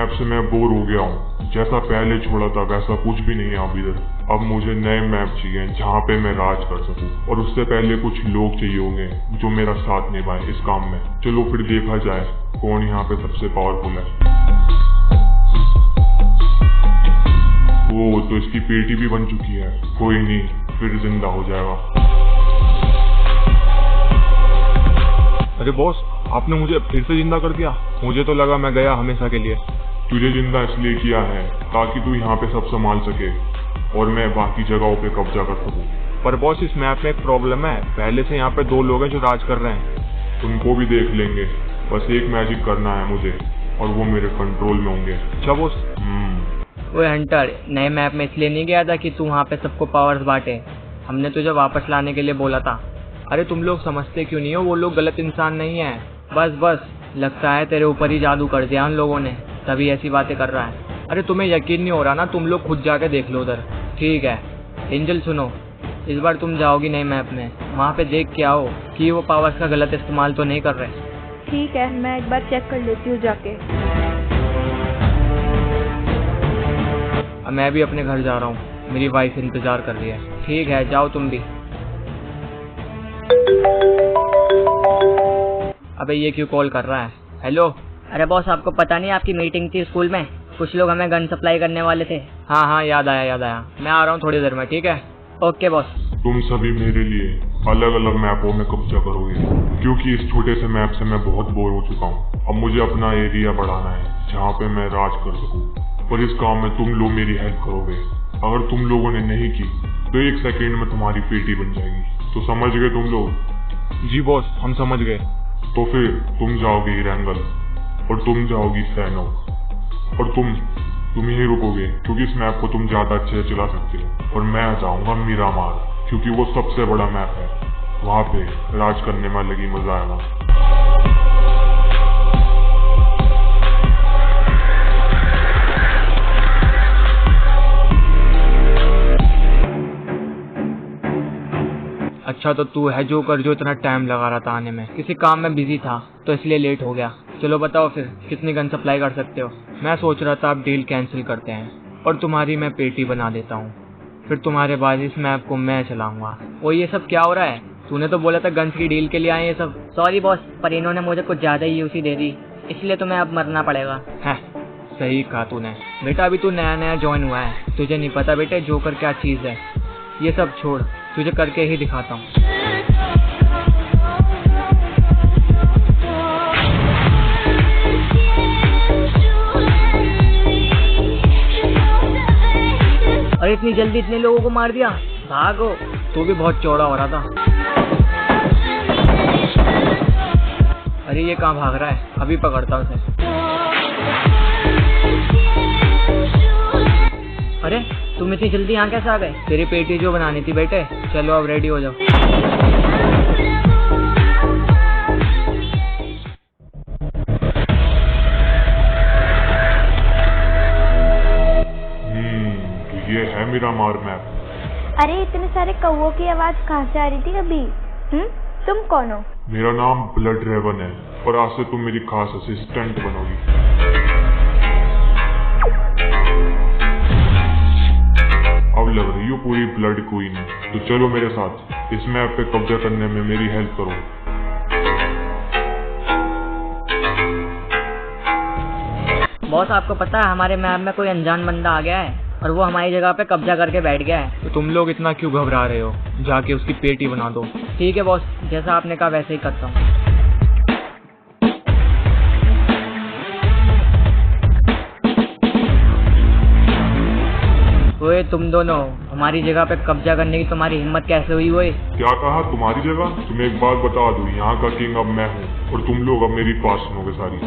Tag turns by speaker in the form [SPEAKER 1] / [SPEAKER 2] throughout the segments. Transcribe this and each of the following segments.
[SPEAKER 1] Map से मैं bore हो गया हूँ। जैसा पहले छोड़ा था वैसा कुछ भी नहीं है अब इधर। अब मुझे नए मैप चाहिए जहाँ पे मैं राज कर सकूँ, और उससे पहले कुछ लोग चाहिए होंगे जो मेरा साथ निभाए इस काम में। चलो फिर देखा जाए कौन यहाँ पे सबसे पावरफुल है। वो तो इसकी पेटी भी बन चुकी है, कोई नहीं, फिर जिंदा हो जाएगा।
[SPEAKER 2] अरे बॉस, आपने मुझे फिर से जिंदा कर दिया। मुझे तो लगा मैं गया हमेशा के लिए।
[SPEAKER 1] तुझे जिंदा इसलिए किया है ताकि तू यहाँ पे सब संभाल सके और मैं बाकी जगहों पे कब्जा कर सकूं।
[SPEAKER 2] पर बॉस, इस मैप में एक प्रॉब्लम है। पहले से यहाँ पे 2 लोग हैं जो राज कर रहे हैं।
[SPEAKER 1] उनको भी देख लेंगे, बस एक मैजिक करना है मुझे और वो मेरे कंट्रोल में होंगे।
[SPEAKER 2] अच्छा बॉस।
[SPEAKER 3] वो हंटर, नए मैप में इसलिए नहीं गया था कि तू वहाँ पे सबको पावर्स बांटे। हमने तुझे वापस लाने के लिए बोला था।
[SPEAKER 2] अरे तुम लोग समझते क्यों नहीं हो? वो लोग गलत इंसान नहीं है।
[SPEAKER 3] बस लगता है तेरे ऊपर ही जादू कर दिया उन लोगों ने, तभी ऐसी बातें कर रहा है।
[SPEAKER 2] अरे तुम्हें यकीन नहीं हो रहा ना? तुम लोग खुद जाके देख लो उधर।
[SPEAKER 3] ठीक है एंजल, सुनो, इस बार तुम जाओगी नए मैप में, वहाँ पे देख के आओ कि वो पावर्स का गलत इस्तेमाल तो नहीं कर रहे।
[SPEAKER 4] ठीक है, मैं एक बार चेक कर लेती हूँ जाके।
[SPEAKER 3] मैं भी अपने घर जा रहा हूँ, मेरी वाइफ इंतजार कर रही है। ठीक है, जाओ तुम भी। अबे ये क्यों कॉल कर रहा है? हेलो।
[SPEAKER 5] अरे बॉस, आपको पता नहीं आपकी मीटिंग थी स्कूल में, कुछ लोग हमें गन सप्लाई करने वाले थे।
[SPEAKER 3] हाँ, याद आया। मैं आ रहा हूँ थोड़ी देर में, ठीक है?
[SPEAKER 5] Okay boss.
[SPEAKER 1] तुम सभी मेरे लिए अलग अलग मैपों में कब्जा करोगे, क्योंकि इस छोटे से मैप से मैं बहुत बोर हो चुका हूँ। अब मुझे अपना एरिया बढ़ाना है जहाँ पे मैं राज कर सकूँ, और इस काम में तुम लोग मेरी हेल्प करोगे। अगर तुम लोगों ने नहीं की तो 1 सेकेंड में तुम्हारी पेटी बन जाएगी। तो समझ गए तुम लोग?
[SPEAKER 2] जी बॉस, हम समझ गए।
[SPEAKER 1] तो फिर तुम जाओगे हिरंगल और तुम जाओगी सैनो, और तुम ही रुकोगे क्योंकि इस मैप को तुम ज्यादा अच्छे से चला सकते हो। और मैं जाऊंगा मीरामार, क्योंकि वो सबसे बड़ा मैप है, वहां पे राज करने में अलग ही मजा आएगा।
[SPEAKER 3] अच्छा, तो तू है जोकर जो इतना टाइम लगा रहा था आने में? किसी काम में बिजी था तो इसलिए लेट हो गया। चलो बताओ फिर, कितनी गन सप्लाई कर सकते हो? मैं सोच रहा था आप डील कैंसिल करते हैं और तुम्हारी मैं पेटी बना देता हूँ, फिर तुम्हारे बाद इस मैप को मैं चलाऊंगा। वो ये सब क्या हो रहा है? तूने तो बोला था गन्स की डील के लिए आए ये सब।
[SPEAKER 5] सॉरी बॉस, पर इन्होंने मुझे कुछ ज्यादा ही यूसी दे दी, इसलिए तुम्हें अब मरना पड़ेगा।
[SPEAKER 3] है, सही कहा तूने। बेटा अभी तू नया ज्वाइन हुआ है, तुझे नहीं पता बेटे जोकर क्या चीज है। ये सब छोड़, तुझे करके ही दिखाता हूँ।
[SPEAKER 5] और इतनी जल्दी इतने लोगों को मार दिया, भागो।
[SPEAKER 3] तू भी बहुत चौड़ा हो रहा था। अरे ये कहाँ भाग रहा है? अभी पकड़ता हूँ उसे।
[SPEAKER 5] अरे तुम इतनी जल्दी यहाँ कैसे आ गए?
[SPEAKER 3] तेरी पेटी जो बनानी थी बेटे। चलो अब रेडी हो जाओ।
[SPEAKER 1] ये है मीरामार मैप।
[SPEAKER 4] अरे इतने सारे कौवों की आवाज कहाँ से आ रही थी अभी? तुम कौन हो?
[SPEAKER 1] मेरा नाम ब्लड रेवन है और आज से तुम मेरी खास असिस्टेंट बनोगी। अब लग रही हो पूरी ब्लड क्वीन, तो चलो मेरे साथ इस मैप पे कब्जा करने में मेरी हेल्प करो।
[SPEAKER 5] बॉस, आपको पता है हमारे मैप में कोई अनजान बंदा आ गया है और वो हमारी जगह पे कब्जा करके बैठ गया है।
[SPEAKER 3] तो तुम लोग इतना क्यों घबरा रहे हो? जाके उसकी पेटी बना दो।
[SPEAKER 5] ठीक है बॉस, जैसा आपने कहा वैसे ही करता हूँ। ओए तुम दोनों, हमारी जगह पे कब्जा करने की तुम्हारी हिम्मत कैसे हुई? ओए
[SPEAKER 1] क्या कहा तुम्हारी जगह? तुम्हें एक बात बता दूं, यहाँ का किंग अब मैं हूँ और तुम लोग अब मेरी पास सुनोगे सारी।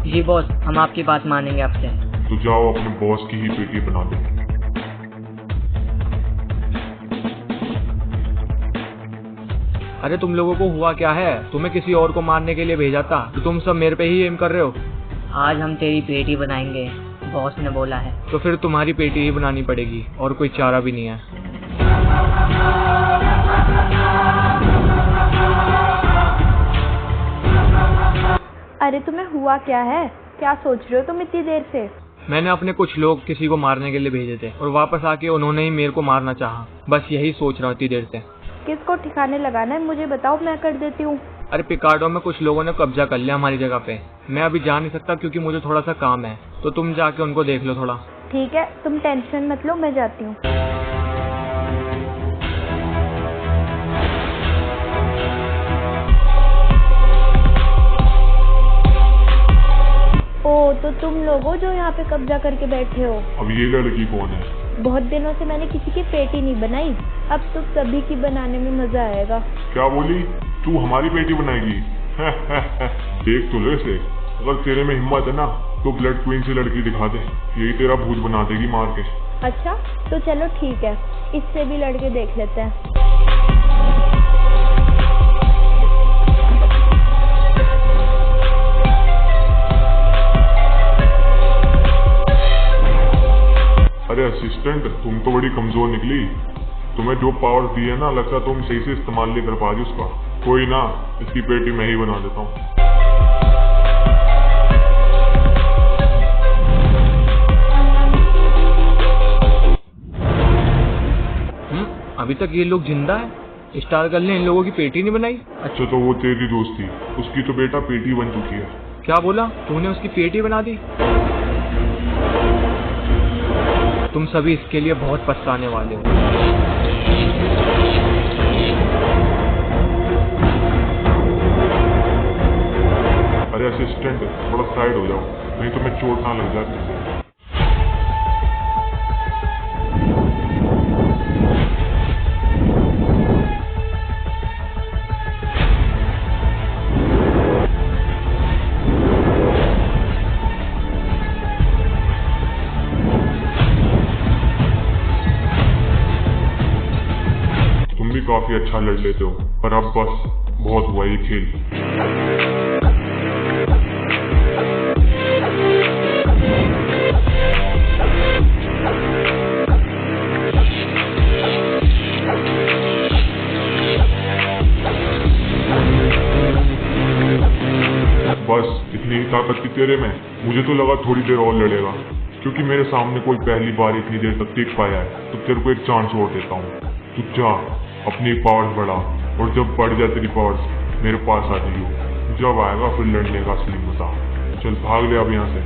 [SPEAKER 5] जी बॉस, हम आपकी बात मानेंगे आपसे।
[SPEAKER 1] तो जाओ अपने बॉस की ही पेटी बना दो।
[SPEAKER 3] अरे तुम लोगों को हुआ क्या है? तुम्हें किसी और को मारने के लिए भेजा था, तो तुम सब मेरे पे ही एम कर रहे हो।
[SPEAKER 5] आज हम तेरी पेटी बनाएंगे, बॉस ने बोला है।
[SPEAKER 3] तो फिर तुम्हारी पेटी ही बनानी पड़ेगी, और कोई चारा भी नहीं है।
[SPEAKER 4] अरे तुम्हें हुआ क्या है? क्या सोच रहे हो तुम इतनी देर से?
[SPEAKER 3] मैंने अपने कुछ लोग किसी को मारने के लिए भेजे थे और वापस आके उन्होंने ही मेरे को मारना चाहा। बस यही सोच रहा हूँ इतनी देर से।
[SPEAKER 4] किसको ठिकाने लगाना है मुझे बताओ, मैं कर देती हूँ।
[SPEAKER 3] अरे पिकार्डो में कुछ लोगों ने कब्जा कर लिया हमारी जगह पे। मैं अभी जा नहीं सकता क्योंकि मुझे थोड़ा सा काम है, तो तुम जाके उनको देख लो थोड़ा।
[SPEAKER 4] ठीक है, तुम टेंशन मत लो, मैं जाती हूँ। ओ, तो तुम लोग हो जो यहाँ पे कब्जा करके बैठे हो।
[SPEAKER 1] अब ये लड़की कौन है?
[SPEAKER 4] बहुत दिनों से मैंने किसी की पेटी नहीं बनाई, अब तो सभी की बनाने में मजा आएगा।
[SPEAKER 1] क्या बोली? तू हमारी बेटी बनाएगी? देख तो ले इसे, अगर तेरे में हिम्मत है ना तो ब्लड क्वीन से लड़की दिखा दे, यही तेरा भूत बना देगी मार के।
[SPEAKER 4] अच्छा तो चलो ठीक है, इससे भी लड़के देख लेते हैं।
[SPEAKER 1] अरे असिस्टेंट, तुम तो बड़ी कमजोर निकली। तुम्हें जो पावर दी है ना, लगता तुम सही से इस्तेमाल नहीं कर पा रही उसका। कोई ना, इसकी पेटी मैं ही बना देता हूँ।
[SPEAKER 3] अभी तक ये लोग जिंदा है। स्टार गर्ल ने इन लोगों की पेटी नहीं बनाई।
[SPEAKER 1] अच्छा तो वो तेरी दोस्त थी, उसकी तो बेटा पेटी बन चुकी है।
[SPEAKER 3] क्या बोला तूने? उसकी पेटी बना दी? तुम सभी इसके लिए बहुत पछताने वाले हो।
[SPEAKER 1] अरे असिस्टेंट, थोड़ा साइड हो जाओ, नहीं तो मैं चोट ना लग जाती। काफी अच्छा लड़ लेते हो, पर अब बस बहुत हुआ ये खेल। बस इतनी ही ताकत थी तेरे में? मुझे तो लगा थोड़ी देर और लड़ेगा, क्योंकि मेरे सामने कोई पहली बार इतनी देर तक टिक पाया है। तो तेरे को एक चांस और देता हूँ, तू जा अपनी पावर्स बढ़ा, और जब बढ़ जाए तेरी पावर्स मेरे पास आ जाइयो। जब आएगा फिर लड़ने का असली मजा। चल भाग ले अब यहाँ से।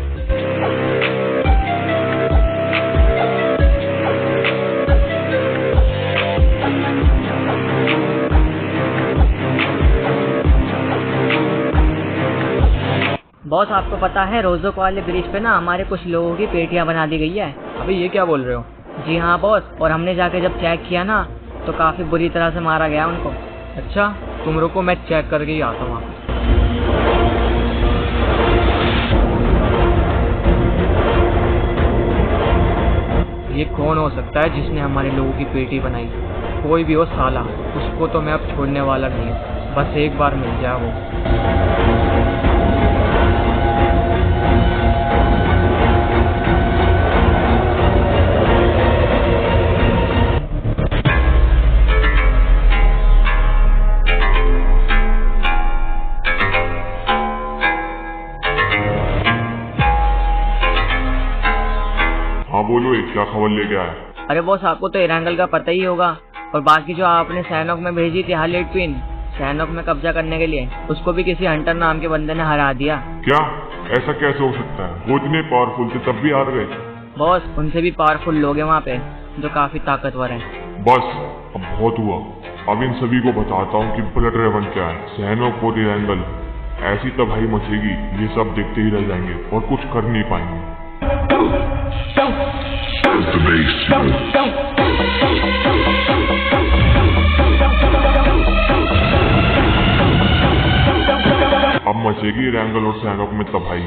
[SPEAKER 5] बॉस आपको पता है रोजोक वाले ब्रिज पे ना हमारे कुछ लोगों की पेटियां बना दी गई है।
[SPEAKER 3] अबे ये क्या बोल रहे हो?
[SPEAKER 5] जी हाँ बॉस, और हमने जाके जब चेक किया ना तो काफी बुरी तरह से मारा गया उनको।
[SPEAKER 3] अच्छा तुम रुको, मैं चेक करके ही आता हूँ। ये कौन हो सकता है जिसने हमारे लोगों की पेटी बनाई? कोई भी हो साला, उसको तो मैं अब छोड़ने वाला नहीं हूँ। बस एक बार मिल जाए वो।
[SPEAKER 1] बोलो क्या खबर लेके आया?
[SPEAKER 5] अरे बॉस आपको तो एरांगल का पता ही होगा, और बाकी जो आपने सैनोक में भेजी थी हार्लेट क्वीन सैनोक में कब्जा करने के लिए, उसको भी किसी हंटर नाम के बंदे ने हरा दिया।
[SPEAKER 1] क्या? ऐसा कैसे हो सकता है? वो इतने पावरफुल थे तब भी हार गए?
[SPEAKER 5] बॉस उनसे भी पावरफुल लोग हैं वहाँ पे जो काफी ताकतवर हैं।
[SPEAKER 1] बस अब बहुत हुआ, अब इन सभी को बताता हूँ कि ब्लड रेवन क्या है। सैनोक और एरांगल ऐसी तबाही मचेगी, ये सब देखते ही रह जाएंगे और कुछ कर नहीं पाएंगे। अब मचेगी एरांगल और सैनोक में तबाही।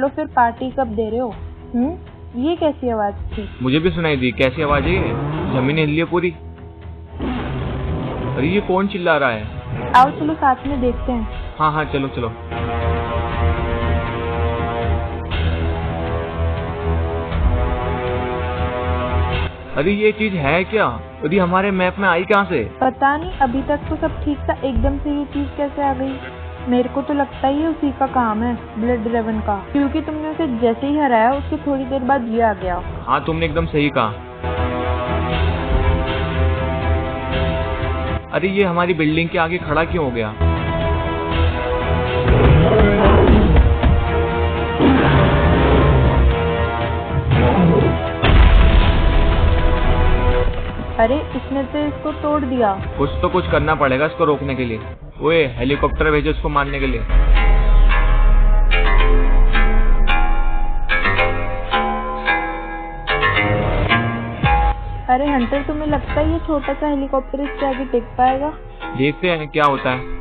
[SPEAKER 6] तो फिर पार्टी कब दे रहे हो? ये कैसी आवाज थी?
[SPEAKER 3] मुझे भी सुनाई दी। कैसी आवाज है ये? जमीन हिल रही है पूरी। अरे ये कौन चिल्ला रहा है?
[SPEAKER 6] आओ चलो साथ में देखते हैं।
[SPEAKER 3] हाँ हाँ चलो चलो। अरे ये चीज है क्या? अरे हमारे मैप में आई कहाँ से?
[SPEAKER 6] पता नहीं, अभी तक तो सब ठीक था, एकदम से ये चीज कैसे आ गई? मेरे को तो लगता ही उसी का काम है, ब्लड ड्रैगन का, क्योंकि तुमने उसे जैसे ही हराया उसके थोड़ी देर बाद ये आ गया।
[SPEAKER 3] हाँ तुमने एकदम सही कहा। अरे ये हमारी बिल्डिंग के आगे खड़ा क्यों हो गया?
[SPEAKER 6] अरे इसने तो इसको तोड़ दिया।
[SPEAKER 3] कुछ तो कुछ करना पड़ेगा इसको रोकने के लिए। ओए हेलीकॉप्टर भेजो इसको मारने के लिए।
[SPEAKER 6] अरे हंटर, तुम्हें लगता है ये छोटा सा हेलीकॉप्टर इसके आगे टिक पाएगा?
[SPEAKER 3] देखते हैं क्या होता है।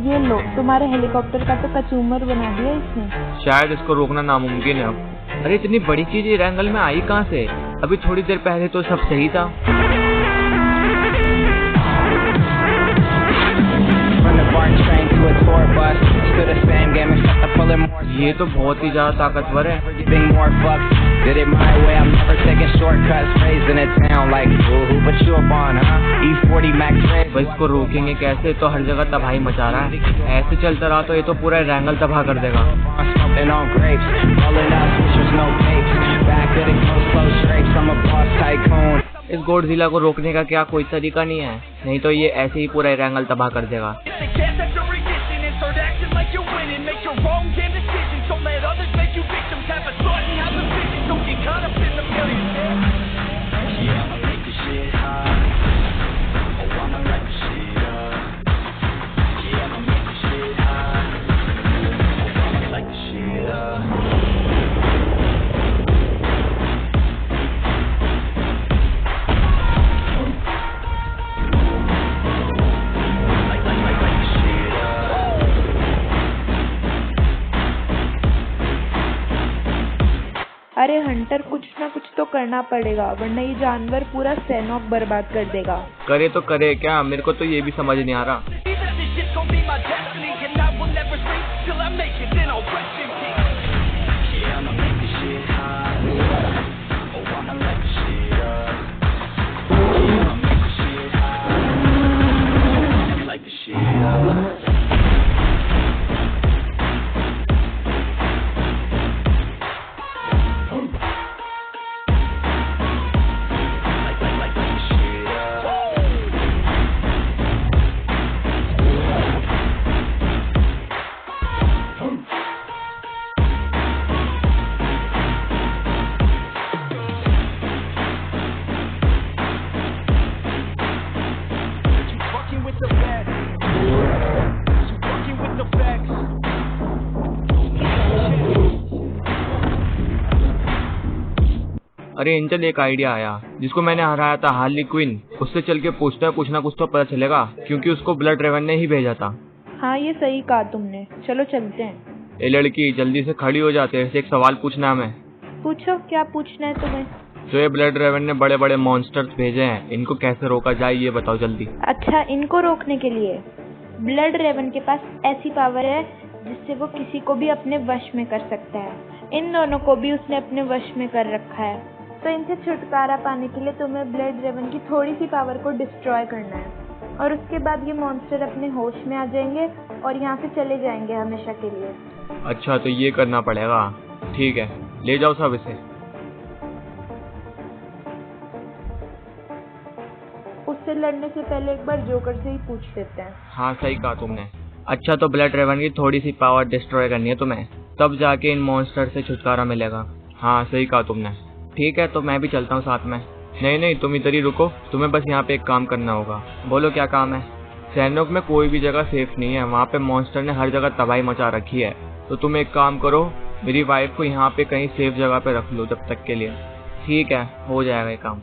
[SPEAKER 6] ये लो, तुम्हारे हेलीकॉप्टर का तो कचूमर बना दिया इसने।
[SPEAKER 3] शायद इसको रोकना नामुमकिन है अब। अरे इतनी बड़ी चीज ये रैंगल में आई कहाँ से? अभी थोड़ी देर पहले तो सब सही था। ये तो बहुत ही ज्यादा ताकतवर है। भाई इसको रोकेंगे कैसे? तो हर जगह तबाही मचा रहा है। ऐसे चलता रहा तो ये तो पूरा रैंगल तबाह कर देगा। इस गॉडजिला को रोकने का क्या कोई तरीका नहीं है? नहीं तो ये ऐसे ही पूरा रैंगल तबाह कर देगा।
[SPEAKER 6] अरे हंटर, कुछ ना कुछ तो करना पड़ेगा, वरना ये जानवर पूरा सैनॉक बर्बाद कर देगा।
[SPEAKER 3] करे तो करे क्या? मेरे को तो ये भी समझ नहीं आ रहा। अरे एंजल, एक आइडिया आया। जिसको मैंने हराया था, हार्ली क्विन, उससे चल के पूछता है, कुछ ना कुछ तो पता चलेगा, क्योंकि उसको ब्लड ड्रैगन ने ही भेजा था।
[SPEAKER 6] हाँ ये सही कहा तुमने, चलो चलते हैं।
[SPEAKER 3] ए लड़की, जल्दी से खड़ी हो जाते हैं, एक सवाल पूछना है हमें।
[SPEAKER 6] पूछो, क्या पूछना है तुम्हें?
[SPEAKER 3] तो ये ब्लड ड्रैगन ने बड़े बड़े मॉन्स्टर्स भेजे हैं, इनको कैसे रोका जाए ये बताओ जल्दी।
[SPEAKER 6] अच्छा, इनको रोकने के लिए ब्लड ड्रैगन के पास ऐसी पावर है जिससे वो किसी को भी अपने वश में कर सकता है। इन दोनों को भी उसने अपने वश में कर रखा है। तो इनसे छुटकारा पाने के लिए तुम्हें ब्लड ड्रैगन की थोड़ी सी पावर को डिस्ट्रॉय करना है, और उसके बाद ये मॉन्स्टर अपने होश में आ जाएंगे और यहाँ से चले जाएंगे हमेशा के लिए।
[SPEAKER 3] अच्छा, तो ये करना पड़ेगा। ठीक है, ले जाओ सब इसे।
[SPEAKER 6] उससे लड़ने से पहले एक बार जोकर से ही पूछ लेते हैं।
[SPEAKER 3] हाँ सही कहा तुमने। अच्छा, तो ब्लड ड्रैगन की थोड़ी सी पावर डिस्ट्रॉय करनी है तुम्हें, तब जाके इन मॉन्स्टर से छुटकारा मिलेगा। हाँ सही कहा तुमने। ठीक है, तो मैं भी चलता हूँ साथ में। नहीं नहीं, तुम इधर ही रुको, तुम्हें बस यहाँ पे एक काम करना होगा। बोलो क्या काम है? सैनॉक में कोई भी जगह सेफ नहीं है, वहाँ पे मॉन्स्टर ने हर जगह तबाही मचा रखी है। तो तुम एक काम करो, मेरी वाइफ को यहाँ पे कहीं सेफ जगह पे रख लो जब तक के लिए। ठीक है, हो जाएगा ये काम।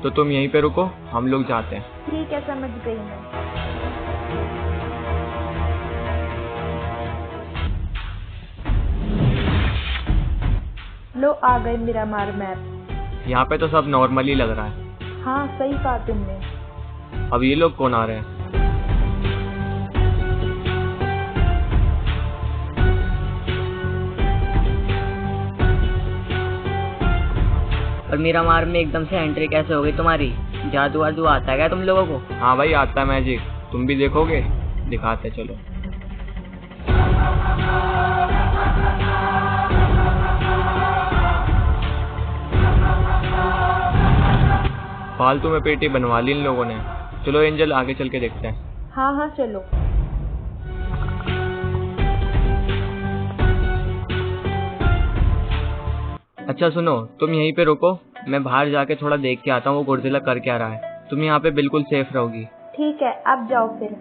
[SPEAKER 3] तो तुम यहीं पे रुको, हम लोग जाते हैं।
[SPEAKER 6] ठीक है, समझ गई मैं। लो आ गए मिरामार मैप।
[SPEAKER 3] यहाँ पे तो सब नॉर्मल ही लग रहा है।
[SPEAKER 6] हाँ सही कहा तुमने।
[SPEAKER 3] अब ये लोग कौन आ रहे हैं?
[SPEAKER 5] और मिरामार में एकदम से एंट्री कैसे हो गई तुम्हारी? जादू वादू आता है क्या तुम लोगों को?
[SPEAKER 3] हाँ भाई आता है मैजिक, तुम भी देखोगे? दिखाते चलो। फालतू में पेटी बनवा ली इन लोगों ने। चलो एंजल आगे चल के देखते हैं।
[SPEAKER 6] हाँ हाँ चलो।
[SPEAKER 3] अच्छा सुनो, तुम यहीं पे रुको, मैं बाहर जाके थोड़ा देख के आता हूँ वो गोडजिला कर क्या रहा है। तुम यहाँ पे बिल्कुल सेफ रहोगी।
[SPEAKER 6] ठीक है, अब जाओ फिर।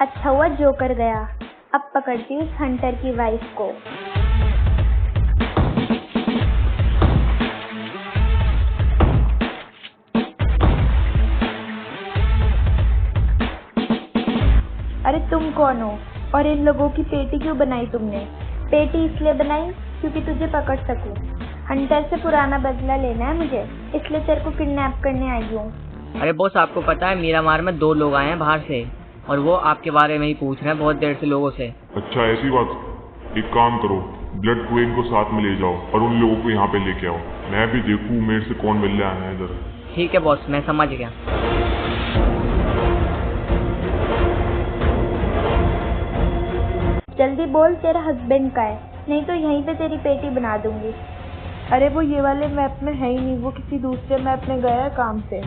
[SPEAKER 6] अच्छा हुआ जोकर गया। अब पकड़ती हूँ उस हंटर की वाइफ को। अरे तुम कौन हो और इन लोगों की पेटी क्यों बनाई तुमने? पेटी इसलिए बनाई क्योंकि तुझे पकड़ सकूं। हंटर से पुराना बदला लेना है मुझे, इसलिए तेरे को किडनैप करने आई हूँ।
[SPEAKER 5] अरे बॉस, आपको पता है मिरामार में 2 लोग आए हैं बाहर से और वो आपके बारे में ही पूछ रहे हैं बहुत देर से लोगों से।
[SPEAKER 1] अच्छा ऐसी बात। एक काम करो, ब्लड क्वीन को साथ में ले जाओ और उन लोगों को यहाँ पे लेके आओ। मैं भी देखूँ मेरे से कौन मिलने आया है इधर।
[SPEAKER 5] ठीक है बॉस, मैं समझ गया।
[SPEAKER 6] जल्दी बोल तेरा हस्बैंड का है, नहीं तो यहीं पे तेरी पेटी बना दूंगी। अरे वो ये वाले मैप में है ही नहीं, वो किसी दूसरे मैप में गया है काम से।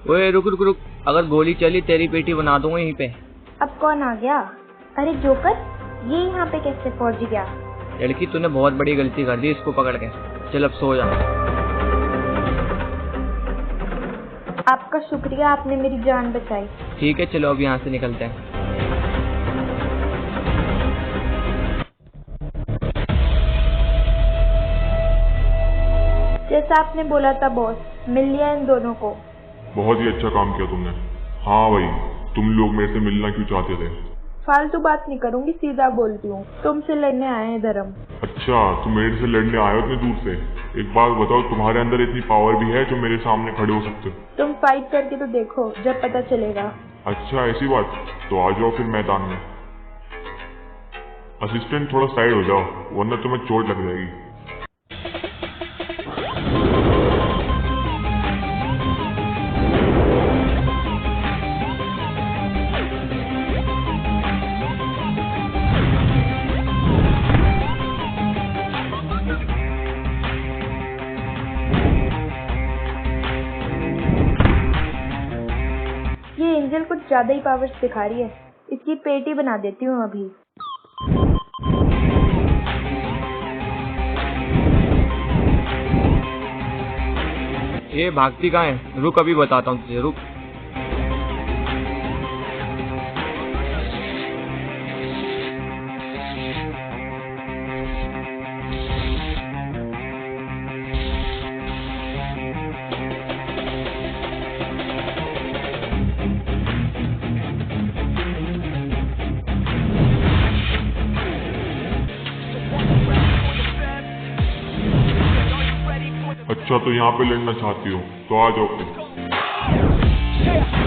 [SPEAKER 3] ओए रुक रुक रुक, अगर गोली चली तेरी पेटी बना दूंगा यहीं पे।
[SPEAKER 6] अब कौन आ गया? अरे जोकर, ये यहाँ पे कैसे पहुँच गया?
[SPEAKER 3] लड़की तूने बहुत बड़ी गलती कर दी इसको पकड़ के। चल अब सो जा।
[SPEAKER 6] आपका शुक्रिया, आपने मेरी जान बचाई।
[SPEAKER 3] ठीक है चलो अब यहाँ से निकलते हैं।
[SPEAKER 6] जैसा आपने बोला था बॉस, मिल लिया इन दोनों को।
[SPEAKER 1] बहुत ही अच्छा काम किया तुमने। हाँ भाई, तुम लोग मेरे से मिलना क्यों चाहते थे?
[SPEAKER 6] फालतू बात नहीं करूंगी, सीधा बोलती हूँ। तुमसे लड़ने आए हैं धर्म।
[SPEAKER 1] अच्छा, तुम मेरे से लड़ने आए हो इतनी दूर से? एक बात बताओ, तुम्हारे अंदर इतनी पावर भी है जो मेरे सामने खड़े हो सकते हो?
[SPEAKER 6] तुम फाइट करके तो देखो, जब पता चलेगा।
[SPEAKER 1] अच्छा ऐसी बात, तो आ जाओ फिर मैदान में। असिस्टेंट थोड़ा साइड हो जाओ, वरना तुम्हें चोट लग जाएगी।
[SPEAKER 6] ये एंजल कुछ ज्यादा ही पावर्स दिखा रही है, इसकी पेटी बना देती हूँ अभी।
[SPEAKER 3] ये भागती कहाँ है? रुक अभी बताता हूँ तुझे, रुक।
[SPEAKER 1] अच्छा तो यहाँ पे लड़ना चाहती हो, तो आ जाओ फिर।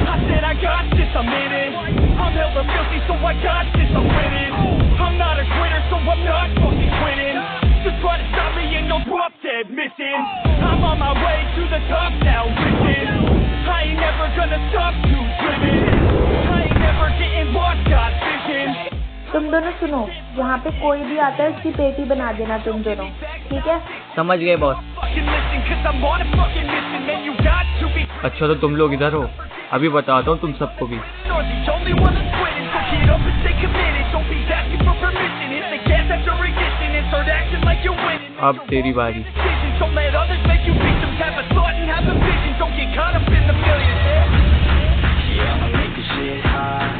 [SPEAKER 7] I said I got this, I'm in it. I'm hella filthy, so I got this, I'm winning. I'm not a quitter, so I'm not fucking quitting. Just try to stop me and you'll drop dead missing. I'm on my way to the top now, listen. I ain't never gonna stop you driven. I ain't never getting lost, got vision.
[SPEAKER 6] तुम दोनों सुनो, यहाँ पे कोई भी आता है उसकी पेटी बना देना तुम दोनों, ठीक है?
[SPEAKER 5] समझ गए boss.
[SPEAKER 7] Fucking listen, 'cause I'm on a fucking mission, man, you got to be
[SPEAKER 3] अच्छा तो तुम लोग इधर हो, अभी बताता हूँ तुम सबको भी।
[SPEAKER 7] you're the only one that's winning, so get up and stay committed. Don't be asking for permission, hit the gas after ignition and start acting like you're winning.
[SPEAKER 3] अब तेरी बारी।
[SPEAKER 7] Decisions, don't let others make you victims. Have a thought and have a vision. Don't get caught up in the millions. Yeah, I'ma make this shit hot.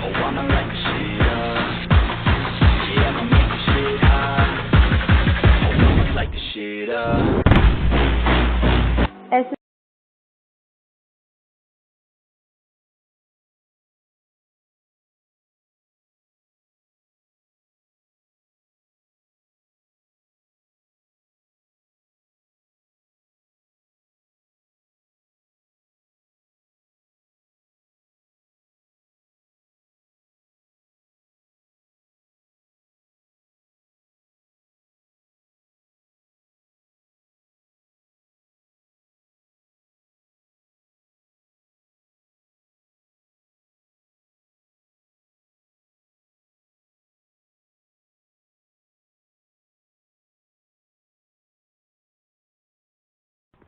[SPEAKER 7] Oh, I'ma light this shit up. Yeah, I'ma make this shit hot. Oh, I'ma light this shit up.
[SPEAKER 6] ऐसे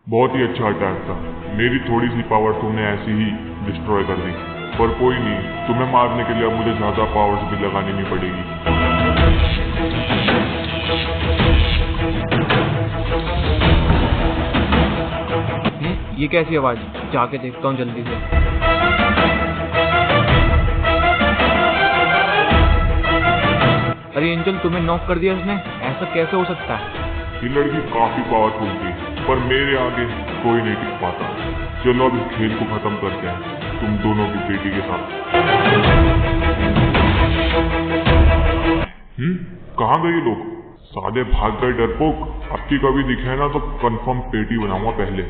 [SPEAKER 1] बहुत ही अच्छा attack था। मेरी थोड़ी सी power तुमने ऐसी ही destroy कर दी, पर कोई नहीं, तुम्हें मारने के लिए अब मुझे ज्यादा पावर्स भी लगानी नहीं पड़ेगी।
[SPEAKER 3] ये कैसी आवाज? जाके देखता हूँ जल्दी से। अरे एंजल, तुम्हें नॉक कर दिया इसने? ऐसा कैसे हो सकता है?
[SPEAKER 1] ये लड़की काफी पावरफुल थी, पर मेरे आगे कोई नहीं टिक पाता। चलो अब इस खेल को खत्म करते हैं, तुम दोनों की बेटी के साथ। कहाँ गए ये लोग? साले भाग गए डरपोक। अब की कभी दिखे ना तो कंफर्म पेटी बनाऊंगा पहले।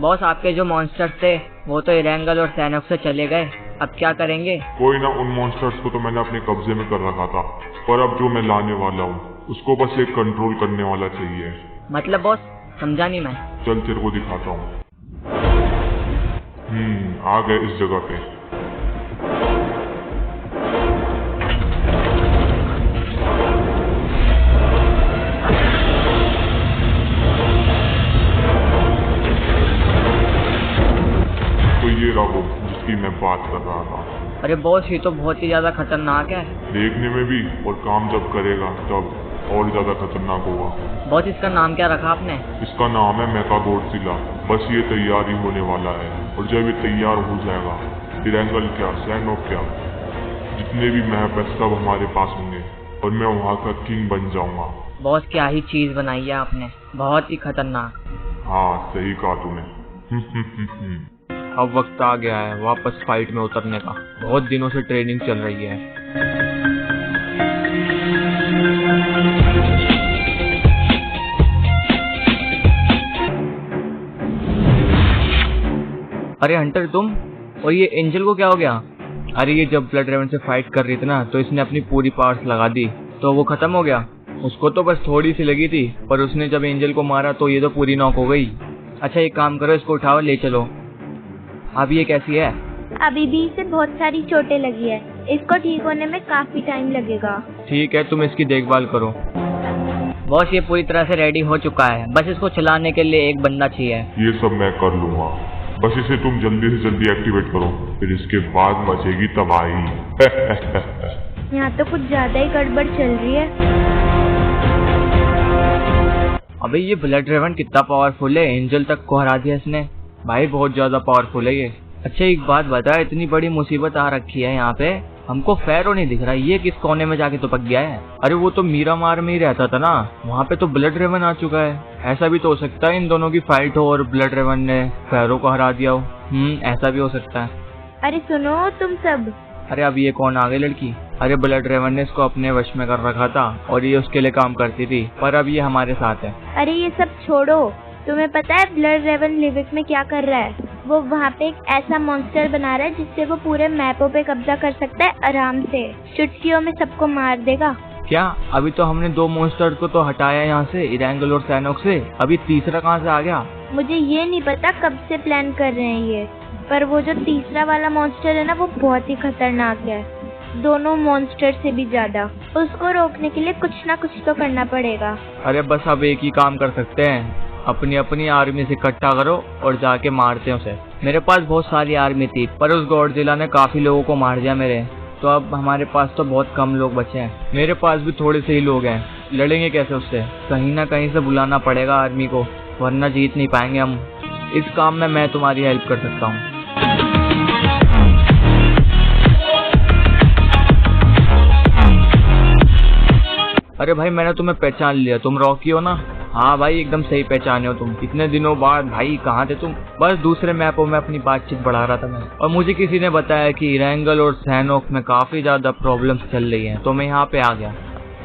[SPEAKER 5] बॉस आपके जो मॉन्स्टर्स थे वो तो इरेंगल और सैनोक से चले गए, अब क्या करेंगे?
[SPEAKER 1] कोई ना, उन मॉन्स्टर्स को तो मैंने अपने कब्जे में कर रखा था, पर अब जो मैं लाने वाला हूँ उसको बस एक कंट्रोल करने वाला चाहिए।
[SPEAKER 5] मतलब बॉस समझा नहीं मैं।
[SPEAKER 1] चल तेरे को दिखाता हूँ। आ गए इस जगह पे। तो ये रहा वो जिसकी मैं बात कर रहा था।
[SPEAKER 5] अरे बॉस ये तो बहुत ही ज्यादा खतरनाक है।
[SPEAKER 1] देखने में भी, और काम जब करेगा तब और ज्यादा खतरनाक होगा।
[SPEAKER 5] बॉस इसका नाम क्या रखा आपने?
[SPEAKER 1] इसका नाम है मेगागोडजिला। बस ये तैयार ही होने वाला है, और जब ये तैयार हो जाएगा, इरेंगल क्या, सैनोक क्या, जितने भी मैप है सब हमारे पास होंगे, और मैं वहाँ का किंग बन जाऊंगा।
[SPEAKER 5] बॉस क्या ही चीज बनाई है आपने, बहुत ही खतरनाक।
[SPEAKER 1] हाँ सही कहा तूने।
[SPEAKER 3] अब वक्त आ गया है वापस फाइट में उतरने का। बहुत दिनों से ट्रेनिंग चल रही है। अरे हंटर तुम, और ये एंजल को क्या हो गया? अरे ये जब ब्लड रेवन से फाइट कर रही थी ना, तो इसने अपनी पूरी पावर्स लगा दी, तो वो खत्म हो गया। उसको तो बस थोड़ी सी लगी थी, पर उसने जब एंजल को मारा तो ये तो पूरी नॉक हो गई। अच्छा एक काम करो, इसको उठाओ ले चलो। अब ये कैसी है?
[SPEAKER 4] अभी भी इसे बहुत सारी चोटें लगी है, इसको ठीक होने में काफी टाइम लगेगा।
[SPEAKER 3] ठीक है, तुम इसकी देखभाल करो।
[SPEAKER 5] बॉस ये पूरी तरह से रेडी हो चुका है, बस इसको चलाने के लिए एक बंदा चाहिए।
[SPEAKER 1] ये सब मैं कर लूंगा, बस इसे तुम जल्दी से जल्दी एक्टिवेट करो, फिर इसके बाद मचेगी तबाही।
[SPEAKER 4] यहाँ तो कुछ ज्यादा ही गड़बड़ चल रही है।
[SPEAKER 3] अबे ये ब्लड रेवन कितना पावरफुल है, एंजल तक को हरा दिया इसने। भाई बहुत ज्यादा पावरफुल है ये। अच्छा एक बात बता, इतनी बड़ी मुसीबत आ रखी है यहाँ पे, हमको फैरो नहीं दिख रहा, ये किस कोने में जाके चिपक गया है? अरे वो तो मीरामार में ही रहता था ना, वहाँ पे तो ब्लड रेवन आ चुका है। ऐसा भी तो हो सकता है इन दोनों की फाइट हो और ब्लड रेवन ने फैरो को हरा दिया हो। ऐसा भी हो सकता है।
[SPEAKER 4] अरे सुनो तुम सब।
[SPEAKER 3] अरे अब ये कौन आ गई लड़की? अरे ब्लड रेवन ने इसको अपने वश में कर रखा था और ये उसके लिए काम करती थी, पर अब ये हमारे साथ है।
[SPEAKER 4] अरे ये सब छोड़ो, तुम्हें पता है ब्लड रेवन लिविक में क्या कर रहा है? वो वहाँ पे एक ऐसा मॉन्स्टर बना रहा है जिससे वो पूरे मैपों पे कब्जा कर सकता है आराम से, चुटकियों में सबको मार देगा।
[SPEAKER 3] क्या? अभी तो हमने 2 मॉन्स्टर को तो हटाया यहाँ से, इरेंगल और सैनोक से, अभी तीसरा कहाँ से आ गया?
[SPEAKER 4] मुझे ये नहीं पता कब से प्लान कर रहे हैं ये, पर वो जो तीसरा वाला मॉन्स्टर है ना वो बहुत ही खतरनाक है। दोनों मॉन्स्टर से भी ज्यादा। उसको रोकने के लिए कुछ ना कुछ तो करना पड़ेगा।
[SPEAKER 3] अरे बस अब एक ही काम कर सकते हैं, अपनी अपनी आर्मी से इकट्ठा करो और जाके मारते हैं उसे। मेरे पास बहुत सारी आर्मी थी पर उस गॉडजिला ने काफी लोगों को मार दिया मेरे, तो अब हमारे पास तो बहुत कम लोग बचे हैं। मेरे पास भी थोड़े से ही लोग हैं, लड़ेंगे कैसे उससे? कहीं ना कहीं से बुलाना पड़ेगा आर्मी को, वरना जीत नहीं पाएंगे हम। इस काम में मैं तुम्हारी हेल्प कर सकता हूँ। अरे भाई मैंने तुम्हें पहचान लिया, तुम रॉकी हो ना? हाँ भाई एकदम सही पहचाने हो तुम। इतने दिनों बाद भाई कहाँ थे तुम? बस दूसरे मैपों में अपनी बातचीत बढ़ा रहा था मैं, और मुझे किसी ने बताया कि रैंगल और सैनोक में काफी ज्यादा प्रॉब्लम्स चल रही हैं, तो मैं यहाँ पे आ गया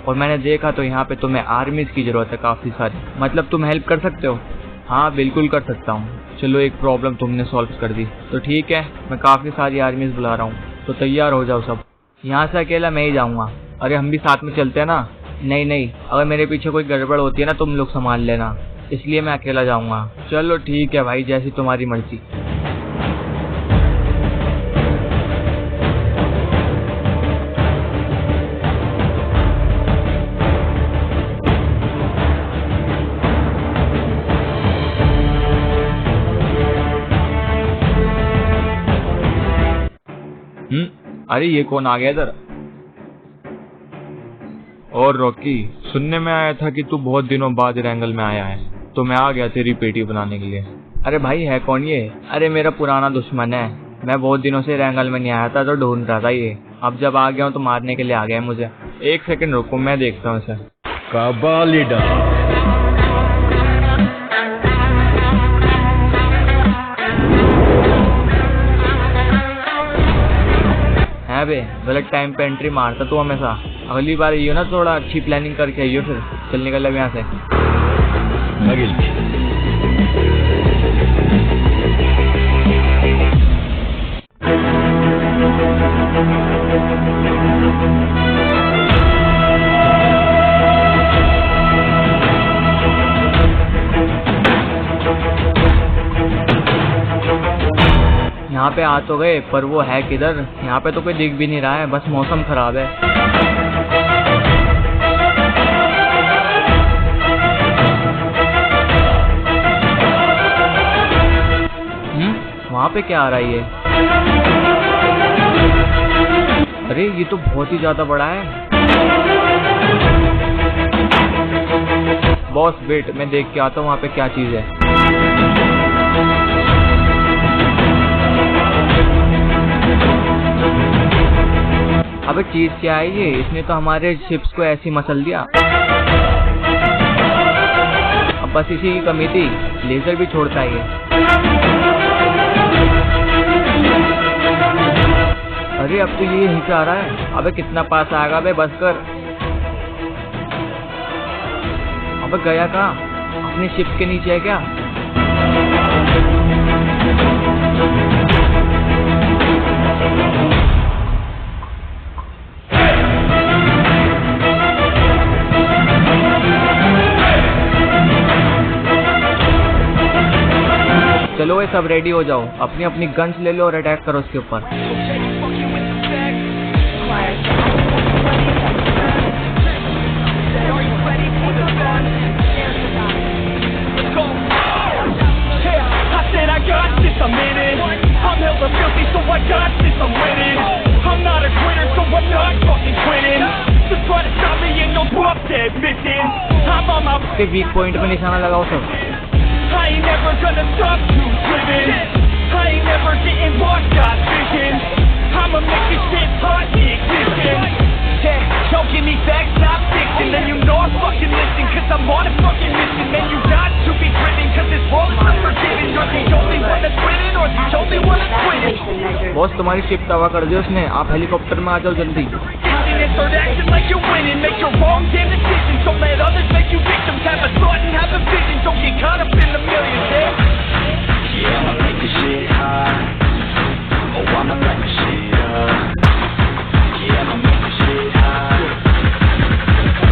[SPEAKER 3] और मैंने देखा तो यहाँ पे तुम्हें आर्मीज की जरूरत है काफी सारी। मतलब तुम हेल्प कर सकते हो? हाँ बिल्कुल कर सकता हूँ। चलो एक प्रॉब्लम तुमने सॉल्व कर दी तो ठीक है, मैं काफी सारी आर्मीज बुला रहा हूँ, तो तैयार हो जाओ सब। यहाँ से अकेला मैं ही जाऊँगा। अरे हम भी साथ में चलते हैं ना? नहीं, अगर मेरे पीछे कोई गड़बड़ होती है ना तुम लोग संभाल लेना, इसलिए मैं अकेला जाऊँगा। चलो ठीक है भाई, जैसी तुम्हारी मर्जी। अरे ये कौन आ गया इधर? और रॉकी, सुनने में आया था कि तू बहुत दिनों बाद रैंगल में आया है, तो मैं आ गया तेरी पेटी बनाने के लिए। अरे भाई है कौन ये? अरे मेरा पुराना दुश्मन है, मैं बहुत दिनों से रैंगल में नहीं आया था तो ढूंढ रहा था ये। अब जब आ गया हूँ तो मारने के लिए आ गया है मुझे। एक सेकंड रुको, मैं देखता हूँ इसे।
[SPEAKER 8] काबालिडा
[SPEAKER 3] है बे, गलत टाइम पे एंट्री मारता तू हमेशा। अगली बार ये ना थोड़ा अच्छी प्लानिंग करके आइयो, फिर चल निकल अब यहाँ से। यहाँ पे आ तो गए पर वो है किधर? यहाँ पे तो कोई दिख भी नहीं रहा है, बस मौसम खराब है। वहाँ पे क्या आ रहा है ये? अरे ये तो बहुत ही ज्यादा बड़ा है। बॉस वेट, मैं देख के आता हूँ वहाँ पे क्या चीज है। अबे चीज क्या है ये? इसने तो हमारे शिप्स को ऐसी मसल दिया। अब बस इसी की कमी थी, लेजर भी छोड़ता है ये। अरे अब तो ये यहीं पे आ रहा है। अबे कितना पास आएगा बे, बस कर। अबे गया कहाँ? अपने शिप के नीचे है क्या? चलो ये सब रेडी हो जाओ, अपनी अपनी गन्स ले लो और अटैक करो उसके ऊपर। इसके वीक पॉइंट पे निशाना लगाओ सब।
[SPEAKER 7] I ain't never gonna stop you living. I ain't never getting lost, got vision. I'ma make this shit hot, existing. Yeah, don't give me facts, not fiction. Then you know I'm fucking listening, cause I'm on a fucking mission. Man, you got to be driven, cause this world's unforgiving. You're the only one that's winning, or the only one that's winning.
[SPEAKER 3] Boss तुम्हारी ship तबाह कर दी उसने, आप helicopter में आ जाओ जल्दी।
[SPEAKER 7] Start acting like you're winning, make your wrong damn decisions. Don't let others make you victims. Have a thought and have a vision. Don't get caught up in the millions, yeah. Yeah, I'ma make this shit hot. Oh, I'ma light this shit up. Yeah, I'ma make this shit hot.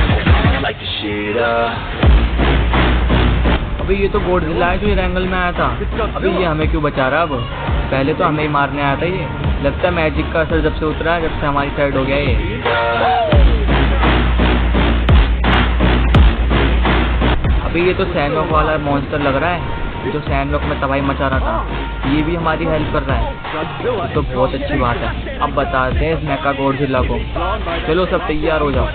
[SPEAKER 7] Oh, I'ma light this shit up.
[SPEAKER 3] अभी ये तो Godzilla है जो रैंगल में आया था। अभी ये हमें क्यों बचा रहा है? अब पहले तो हमें ही मारने आया था ये। लगता है मैजिक का असर जब से उतरा है, जब से हमारी साइड हो गया ये। अभी ये तो सैनोक वाला मॉन्स्टर लग रहा है जो सैनोक में तबाही मचा रहा था, ये भी हमारी हेल्प कर रहा है, ये तो बहुत अच्छी बात है। अब बताते हैं इस मेका गॉडजिला को। चलो सब तैयार हो जाओ।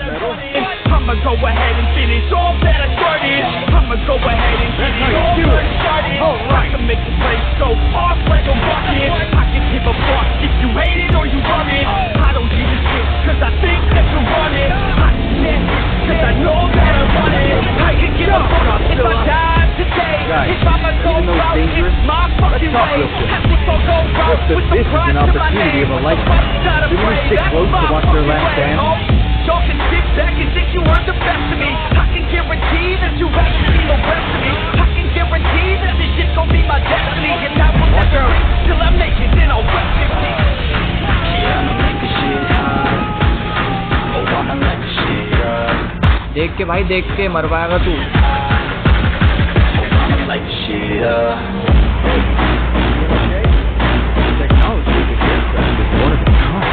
[SPEAKER 7] I'ma go ahead and finish all that I started. I'ma go ahead and get it all started. I can make the place go off like a rocket. I can give a fuck if you hate it or you love it. I don't give a shit cause I think that you run it. I can cause I know that I want it. I can give a fuck if I die today. If I'ma go out, it's my fucking way. Have to go out with the pride to my name. What the fuck's not afraid? That's my fucking way. Y'all can sit back and think you are the best of me. I can guarantee that you haven't seen the rest of me. I can guarantee that this shit's gonna be my destiny. And I will never quit till I make it, then I'll rest in peace. Yeah, I'ma make this shit hot. Oh, I'ma light this shit up.
[SPEAKER 3] देख के भाई, देख के मरवाएगा तू।
[SPEAKER 7] Oh, I'ma light this shit up.
[SPEAKER 2] Technology of the aircraft is one of a kind.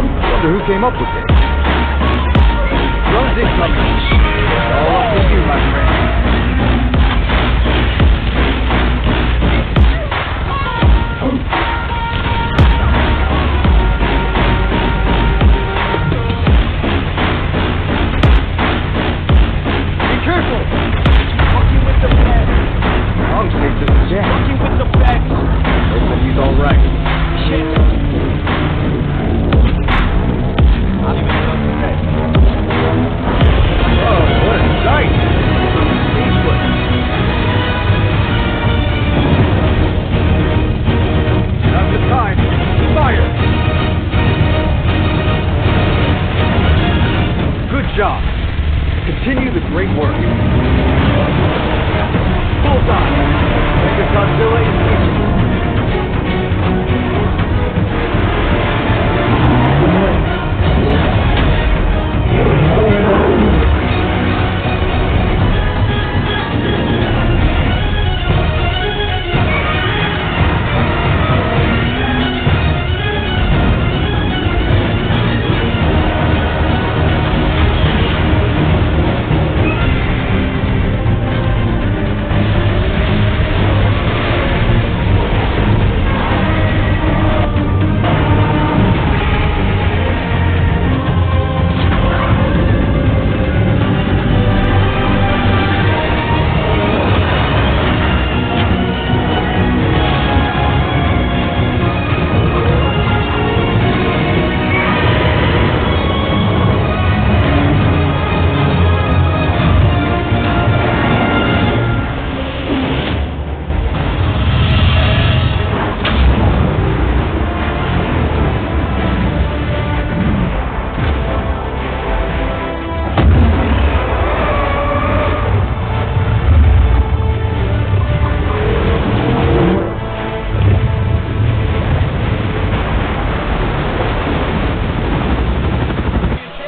[SPEAKER 2] I wonder who came up with it. Drones incoming. All up to you, my friend. Be careful. Monkey with the bag. Wrong state to the jet.
[SPEAKER 7] Monkey with the bag.
[SPEAKER 2] Hope that he's all right.
[SPEAKER 7] Shit.
[SPEAKER 2] Oh, what a sight! Speechless. Now's the time. Fire! Good job. Continue the great work. Bullseye. Mega Godzilla is reaching.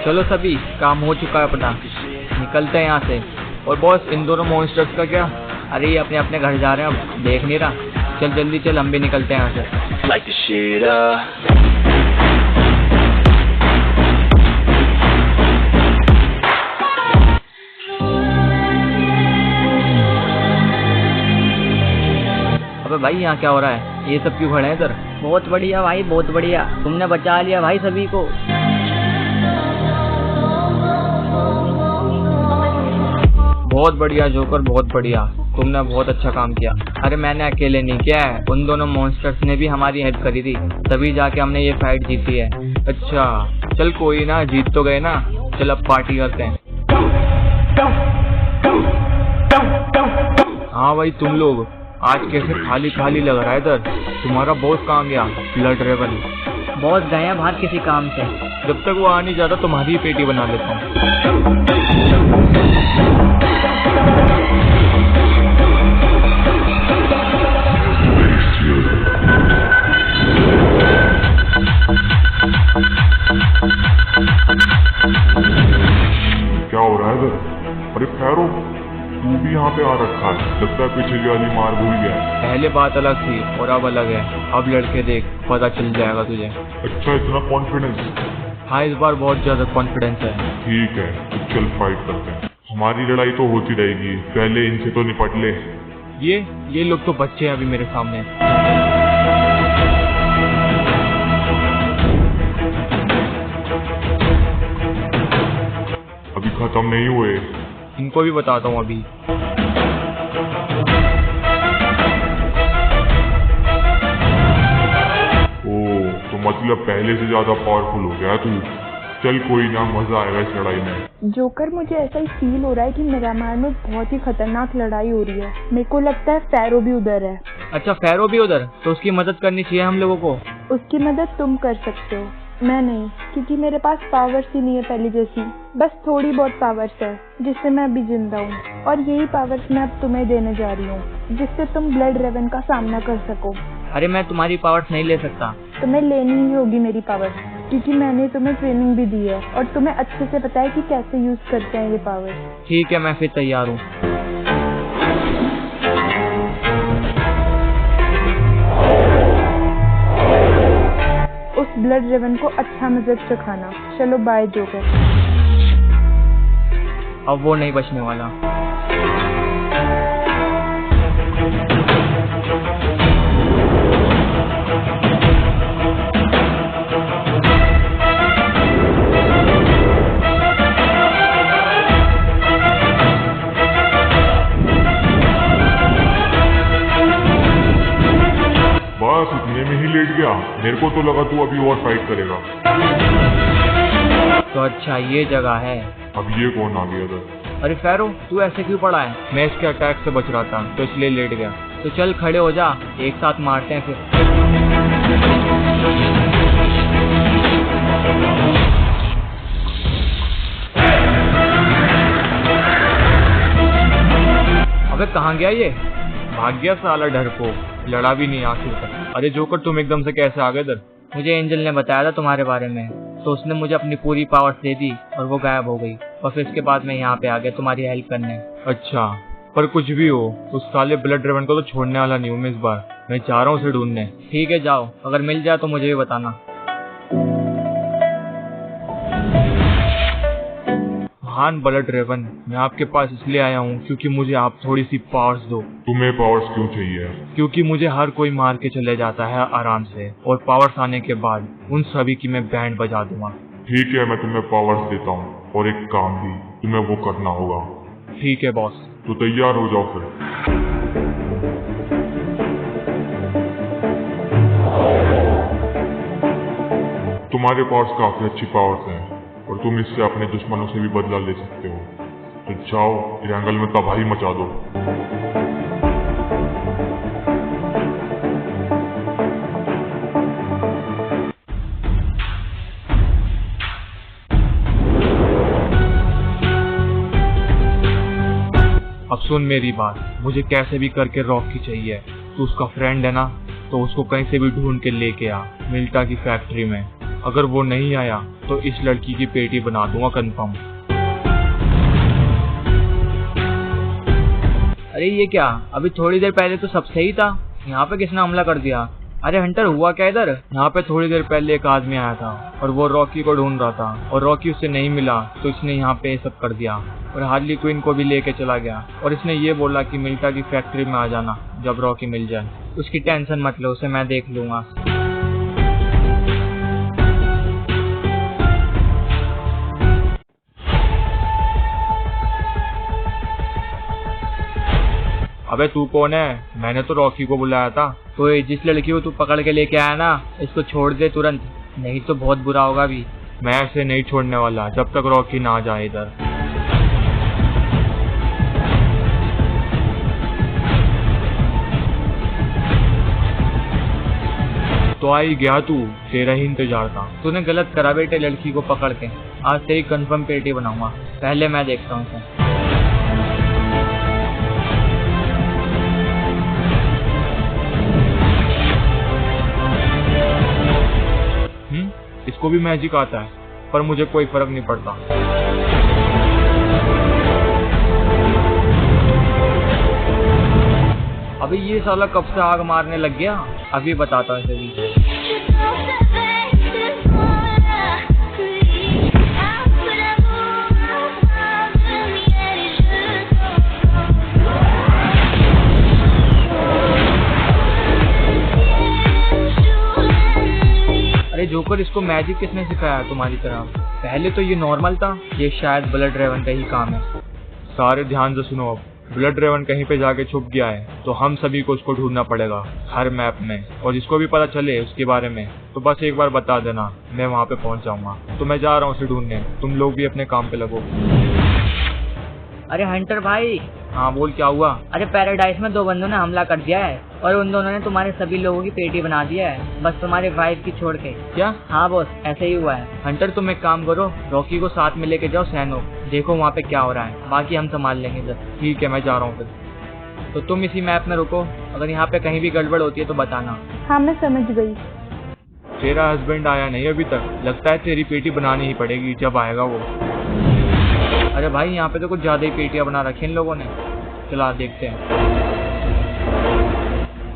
[SPEAKER 3] चलो सभी, काम हो चुका है अपना, निकलते हैं यहाँ से। और बॉस, इन दोनों मॉन्स्टर्स का क्या? अरे ये अपने अपने घर जा रहे हैं, अब देख नहीं रहा। चल जल्दी चल, हम भी निकलते हैं यहाँ से।
[SPEAKER 7] Light the shit up.
[SPEAKER 3] अबे भाई, यहाँ क्या हो रहा है? ये सब क्यों खड़े हैं इधर?
[SPEAKER 5] बहुत बढ़िया भाई, बहुत बढ़िया, तुमने बचा लिया भाई सभी को।
[SPEAKER 3] बहुत बढ़िया जोकर, बहुत बढ़िया, तुमने बहुत अच्छा काम किया। अरे मैंने अकेले नहीं किया है, उन दोनों मॉन्स्टर्स ने भी हमारी हेल्प करी थी, तभी जाके हमने ये फाइट जीती है। अच्छा चल कोई ना, जीत तो गए ना, चल अब पार्टी करते हैं। हाँ भाई, तुम लोग आज कैसे खाली खाली लग रहा है इधर? तुम्हारा बॉस कहाँ गया? ब्लड रेवन
[SPEAKER 5] बॉस गए हैं बाहर किसी काम से।
[SPEAKER 3] जब तक वो आ नहीं जाता तुम्हारी पेटी बना लेता हूँ।
[SPEAKER 1] क्या हो रहा है इधर? अरे खैरो, तू भी यहाँ पे आ रखा है, लगता है पीछे वाली मार भूल गया है?
[SPEAKER 3] पहले बात अलग थी और अब अलग है। अब लड़के देख, पता चल जाएगा तुझे।
[SPEAKER 1] अच्छा, इतना कॉन्फिडेंस?
[SPEAKER 3] हाँ, इस बार बहुत ज्यादा कॉन्फिडेंस है।
[SPEAKER 1] ठीक है, तो चल फाइट करते हैं। हमारी लड़ाई तो होती रहेगी, पहले इनसे तो निपट ले।
[SPEAKER 3] ये लोग तो बच्चे हैं अभी मेरे सामने।
[SPEAKER 1] अभी खत्म नहीं हुए।
[SPEAKER 3] इनको भी बताता हूँ अभी।
[SPEAKER 1] ओ, तो मतलब पहले से ज्यादा पावरफुल हो गया तू। चल कोई ना, मजा आएगा इस लड़ाई में।
[SPEAKER 6] जोकर, मुझे ऐसा ही फील हो रहा है कि मिरामार में बहुत ही खतरनाक लड़ाई हो रही है। मेरे को लगता है फैरो भी उधर है।
[SPEAKER 3] अच्छा, फैरो भी उधर? तो उसकी मदद करनी चाहिए हम लोगों को।
[SPEAKER 6] उसकी मदद तुम कर सकते हो, मैं नहीं, क्योंकि मेरे पास पावर्स ही नहीं है पहले जैसी। बस थोड़ी बहुत पावर्स है जिससे मैं अभी जिंदा हूँ, और यही पावर्स मैं अब तुम्हें देने जा रही हूँ, जिससे तुम ब्लड रेवन का सामना कर सको।
[SPEAKER 3] अरे मैं तुम्हारी पावर्स नहीं ले सकता।
[SPEAKER 6] तुम्हें लेनी ही होगी मेरी पावर्स, क्योंकि मैंने तुम्हें ट्रेनिंग भी दी है और तुम्हें अच्छे से पता है कि कैसे यूज करते हैं ये पावर्स।
[SPEAKER 3] ठीक है, मैं फिर तैयार हूँ।
[SPEAKER 6] उस ब्लड रेवन को अच्छा मजाक चखाना। चलो बाय जोकर।
[SPEAKER 3] अब वो नहीं बचने वाला।
[SPEAKER 1] बस इतने में ही लेट गया? मेरे को तो लगा तू अभी और फाइट करेगा।
[SPEAKER 3] तो अच्छा, ये जगह है।
[SPEAKER 1] अब ये कौन आ गया इधर?
[SPEAKER 3] अरे फैरो, तू ऐसे क्यों पड़ा है? मैं इसके अटैक से बच रहा था तो इसलिए लेट गया। तो चल खड़े हो जा, एक साथ मारते हैं फिर। अबे कहाँ गया ये? भाग गया साला डर को, लड़ा भी नहीं आखिर तक। अरे जोकर, तुम एकदम से कैसे आ गए इधर? मुझे एंजल ने बताया था तुम्हारे बारे में, तो उसने मुझे अपनी पूरी पावर्स दे दी और वो गायब हो गई। और फिर इसके बाद मैं यहाँ पे आ गया तुम्हारी हेल्प करने। अच्छा, पर कुछ भी हो, उस साले ब्लड रेवन को तो छोड़ने वाला नहीं हूँ मैं इस बार। मैं जा रहा हूँ उसे ढूंढने। ठीक है, जाओ, अगर मिल जाए तो मुझे भी बताना। महान ब्लड रेवन, मैं आपके पास इसलिए आया हूँ क्योंकि मुझे आप थोड़ी सी पावर्स दो।
[SPEAKER 1] तुम्हें पावर्स क्यों चाहिए?
[SPEAKER 3] क्योंकि मुझे हर कोई मार के चले जाता है आराम से, और पावर्स आने के बाद उन सभी की मैं बैंड बजा दूंगा।
[SPEAKER 1] ठीक है, मैं तुम्हें पावर्स देता हूँ, और एक काम भी तुम्हें वो करना होगा।
[SPEAKER 3] ठीक है बॉस।
[SPEAKER 1] तो तैयार हो जाओ फिर। तुम्हारे पास काफी अच्छी पावर्स हैं और तुम इससे अपने दुश्मनों से भी बदला ले सकते हो। तो जाओ, जंगल में तबाही मचा दो।
[SPEAKER 3] अब सुन मेरी बात, मुझे कैसे भी करके रॉकी चाहिए। तू उसका फ्रेंड है ना, तो उसको कहीं से भी ढूंढ के लेके आ मिल्टा की फैक्ट्री में। अगर वो नहीं आया तो इस लड़की की पेटी बना दूंगा कंफर्म। अरे ये क्या, अभी थोड़ी देर पहले तो सब सही था, यहाँ पे किसने हमला कर दिया? अरे हंटर, हुआ क्या इधर? यहाँ पे थोड़ी देर पहले एक आदमी आया था और वो रॉकी को ढूंढ रहा था, और रॉकी उसे नहीं मिला तो इसने यहाँ पे सब कर दिया और हार्ली क्विन को भी लेके चला गया। और इसने ये बोला कि मिल्टा की फैक्ट्री में आ जाना जब रॉकी मिल जाए। उसकी टेंशन मत लो, उसे मैं देख लूंगा। अबे तू कौन है? मैंने तो रॉकी को बुलाया था। तो जिस लड़की को तू पकड़ के लेके आया ना, इसको छोड़ दे तुरंत, नहीं तो बहुत बुरा होगा भी। मैं ऐसे नहीं छोड़ने वाला जब तक रॉकी ना आ जाए इधर। तो आई गया तू, तेरा ही इंतजार था। तूने गलत करा बेटे लड़की को पकड़ के। आज से ही कंफर्म पेटी बनाऊंगा, पहले मैं देखता हूँ उसे। इसको भी मैजिक आता है, पर मुझे कोई फर्क नहीं पड़ता। अबे ये साला कब से आग मारने लग गया? अभी बताता हूँ इसे भी। अरे जोकर, इसको मैजिक किसने सिखाया तुम्हारी तरह? पहले तो ये नॉर्मल था, ये शायद ब्लड रेवन का ही काम है। सारे ध्यान से सुनो, अब ब्लड रेवन कहीं पे जाके छुप गया है, तो हम सभी को उसको ढूंढना पड़ेगा हर मैप में, और जिसको भी पता चले उसके बारे में तो बस एक बार बता देना, मैं वहाँ पे पहुँच जाऊंगा। तो मैं जा रहा हूँ उसे ढूंढने, तुम लोग भी अपने काम पे लगो।
[SPEAKER 5] अरे हंटर भाई।
[SPEAKER 3] हाँ बोल, क्या हुआ?
[SPEAKER 5] अरे पैराडाइज में 2 बंदों ने हमला कर दिया है और उन दोनों ने तुम्हारे सभी लोगों की पेटी बना दिया है, बस तुम्हारे वाइफ की छोड़ के।
[SPEAKER 3] क्या?
[SPEAKER 5] हाँ बॉस, ऐसे ही हुआ है।
[SPEAKER 3] हंटर, तुम एक काम करो, रॉकी को साथ में लेके जाओ सैनोक, देखो वहाँ पे क्या हो रहा है, बाकी हम संभाल लेंगे इधर। ठीक है, मैं जा रहा हूँ फिर। तो तुम इसी मैप में रुको, अगर यहाँ पे कहीं भी गड़बड़ होती है तो बताना।
[SPEAKER 6] हाँ मैं समझ गई।
[SPEAKER 3] तेरा हस्बैंड आया नहीं अभी तक, लगता है तेरी पेटी बनानी ही पड़ेगी जब आएगा वो। अरे भाई, यहाँ पे तो कुछ ज्यादा ही पेटियां बना रखी इन लोगों ने। चला देखते हैं।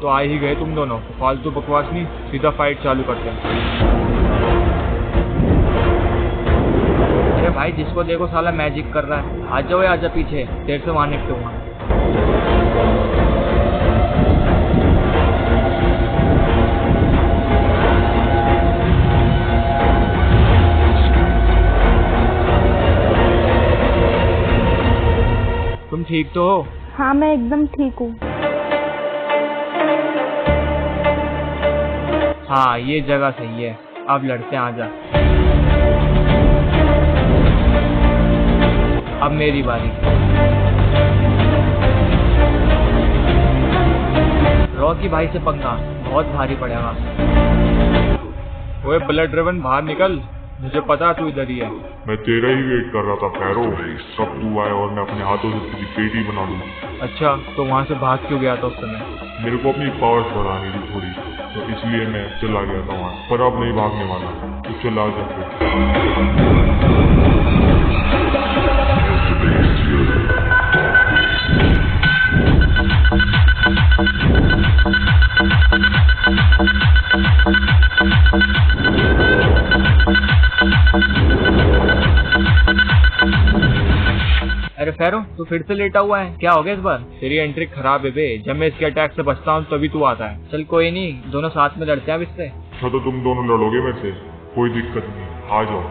[SPEAKER 3] तो आ ही गए तुम दोनों, फालतू बकवास नहीं, सीधा फाइट चालू करते हैं। अरे भाई, जिसको देखो साला मैजिक कर रहा है। आ जाओ, आजा पीछे, देर से वहां निपटूंगा। तुम ठीक तो हो?
[SPEAKER 6] हाँ मैं एकदम ठीक हूँ।
[SPEAKER 3] हाँ, ये जगह सही है, अब लड़ते हैं, आजा। अब मेरी बारी। रॉकी भाई से पंगा बहुत भारी पड़ेगा। ओए ब्लड रेवन, बाहर निकल, मुझे पता तू इधर ही है।
[SPEAKER 1] मैं तेरा ही वेट कर रहा था फैरो, कब तू आए और मैं अपने हाथों से तेरी पेटी बना दूँ।
[SPEAKER 3] अच्छा, तो वहाँ से भाग क्यों गया था उस समय?
[SPEAKER 1] मेरे को अपनी पावर्स बढ़ानी थी थोड़ी, तो इसलिए मैं चला गया था वहाँ, पर अब नहीं भागने वाला, तो चला जा।
[SPEAKER 3] अरे फैरो, तू फिर से लेटा हुआ है, क्या हो गया इस बार? तेरी एंट्री खराब है बे, जब मैं इसके अटैक से बचता हूँ तभी तू आता है। चल कोई नहीं, दोनों साथ में लड़ते हैं अब इससे।
[SPEAKER 1] अच्छा, तो तुम दोनों लड़ोगे मेरे से? कोई दिक्कत नहीं, आ जाओ।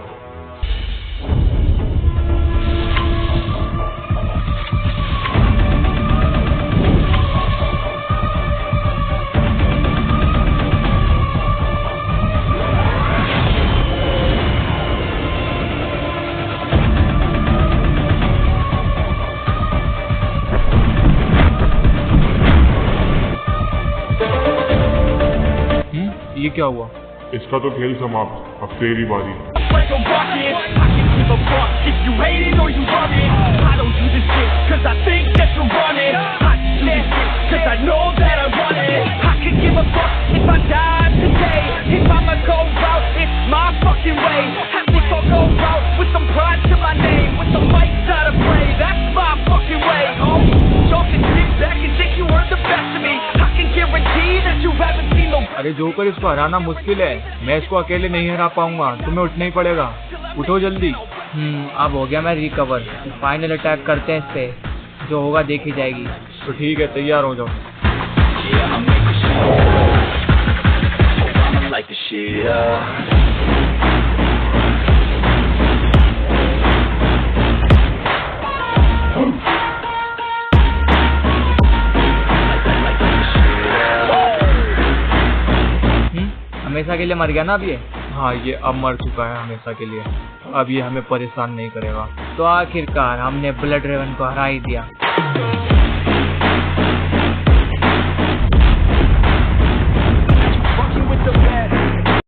[SPEAKER 3] ये क्या हुआ?
[SPEAKER 1] इसका तो खेल समाप्त, अब तेरी बारी।
[SPEAKER 7] Like a rocket, I can give a fuck if you hate it or you love it. I don't do this shit cause I think that you're running. I do this shit cause I know that I want it. I can give a fuck if I die today. If I'ma go out, it's my fucking way. I think I'll go out with some pride to my name, with some fights out of play. That's my fucking way. Oh, y'all can sit back and think you were the best of me. I can guarantee that you haven't seen no.
[SPEAKER 3] अरे joker, इसको हराना मुश्किल है, मैं इसको अकेले नहीं हरा पाऊंगा, तुम्हें उठना ही पड़ेगा, उठो जल्दी। अब हो गया मैं रिकवर, फाइनल अटैक करते हैं इस पे, जो होगा देखी जाएगी। तो ठीक है, तैयार हो जाओ। हमेशा के लिए मर गया ना अब ये? हाँ, ये अब मर चुका है हमेशा के लिए, अब ये हमें परेशान नहीं करेगा। तो आखिरकार हमने ब्लड रेवन को हरा ही दिया।